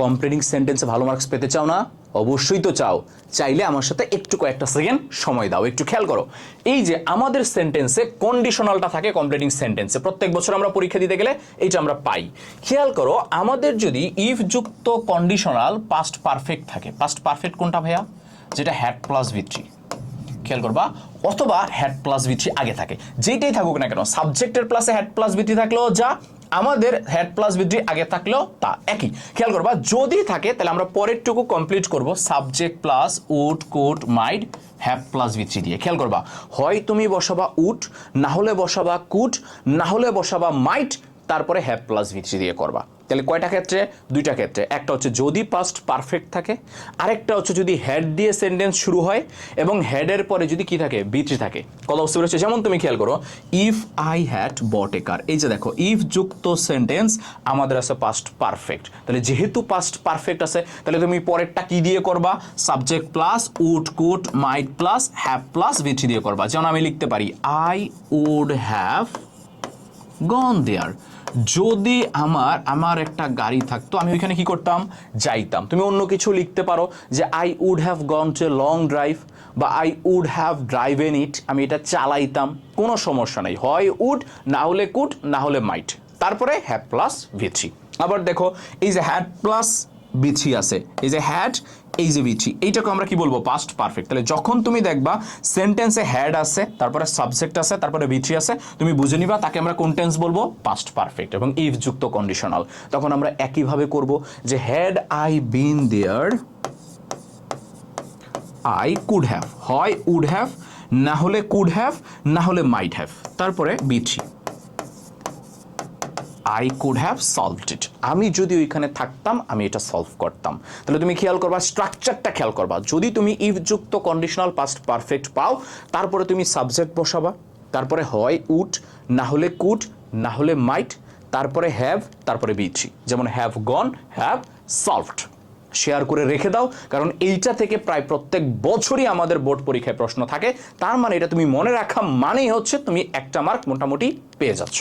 কম্প্লিটিং সেন্টেন্সে ভালো মার্কস পেতে চাও না? অবশ্যই তো চাও। চাইলে আমার সাথে একটু কয়েকটা সেকেন্ড সময় দাও, একটু খেয়াল করো। এই যে আমাদের সেন্টেন্সে কন্ডিশনালটা থাকে কমপ্লিটিং সেন্টেন্সে, প্রত্যেক বছর আমরা পরীক্ষা দিতে গেলে এইটা আমরা পাই। খেয়াল করো, আমাদের যদি ইফ যুক্ত কন্ডিশনাল পাস্ট পারফেক্ট থাকে, পাস্ট পারফেক্ট কোনটা ভাইয়া? যেটা হ্যাড প্লাস ভি3, খেয়াল করবা, অথবা হ্যাড প্লাস ভি3 আগে থাকে, যেটাই থাকুক না কেন, সাবজেক্টের প্লাসে হ্যাড প্লাস ভি3 থাকলেও যা, আমাদের হ্যাড প্লাস ভি3 আগে থাকলেও তা একই। খেয়াল করবা, যদি থাকে তাহলে আমরা পরেরটুকু কমপ্লিট করব subject plus would could might have plus ভি3 দিয়ে। খেয়াল করবা, হয় তুমি বসাবা উড, না হলে বসাবা কুড, না হলে বসাবা মাইট, তারপরে হ্যাভ প্লাস ভি3 দিয়ে করবা। তাহলে কয়টা ক্ষেত্রে? দুইটা ক্ষেত্রে। একটা হচ্ছে যদি পাস্ট পারফেক্ট থাকে, আরেকটা হচ্ছে যদি হেড দিয়ে সেন্টেন্স শুরু হয় এবং হেডের পরে যদি কি থাকে? ভি3 থাকে। কথা বুঝতে পেরেছো? যেমন তুমি খেয়াল করো, ইফ আই হ্যাড বট এ কার, এই যে দেখো ইফ যুক্ত সেন্টেন্স আমাদের আছে পাস্ট পারফেক্ট। তাহলে যেহেতু পাস্ট পারফেক্ট আছে, তাহলে তুমি পরেরটা কি দিয়ে করবা? Subject plus would could might plus have plus ভি3 দিয়ে করবা। যেমন আমি লিখতে পারি I would have gone there. যদি আমার একটা গাড়ি থাকতো, আমি ওইখানে কি করতাম? যাইতাম। তুমি অন্য কিছু লিখতে পারো, যে I would have gone to a long drive, বা I would have driven it, আমি এটা চালাইতাম। কোনো সমস্যা নেই, হয় উড, না হলে কুড, না হলে মাইট, তারপরে হ্যাভ প্লাস ভি3। আবার দেখো, এই যে হ্যাড প্লাস ভি3 আছে, এই যে হ্যাড, এই যে ভি3, এইটাকে আমরা কি বলবো? Past perfect. তাহলে যখন তুমি দেখবা সেন্টেন্সে হ্যাড আছে, তারপরে সাবজেক্ট আছে, তারপরে ভি3 আছে, তুমি বুঝে নিবা তাকে আমরা কোন টেন্স বলবো? Past perfect. এবং ইফ যুক্ত কন্ডিশনাল, তখন আমরা একইভাবে করব, যে had I been there I could have, হয় উড হ্যাভ, না হলে কুড হ্যাভ, না হলে মাইট হ্যাভ, তারপরে ভি3, I could have solved it, আমি যদি ওইখানে থাকতাম আমি এটা সলভ করতাম। তাহলে তুমি খেয়াল করবা, স্ট্রাকচারটা খেয়াল করবা। যদি তুমি ইফ যুক্ত কন্ডিশনাল পাস্ট পারফেক্ট পাও, তারপরে তুমি সাবজেক্ট বসাবা, তারপরে হয় উড, না হলে কুড, না হলে মাইট, তারপরে হ্যাভ, তারপরে ভি3। যেমন have gone, have solved. Share করে রেখে দাও, কারণ এইটা থেকে প্রায় প্রত্যেক বছরই আমাদের বোর্ড পরীক্ষায় প্রশ্ন থাকে। তার মানে এটা তুমি মনে রাখা মানেই হচ্ছে তুমি একটা মার্ক মোটামুটি পেয়ে যাচ্ছ।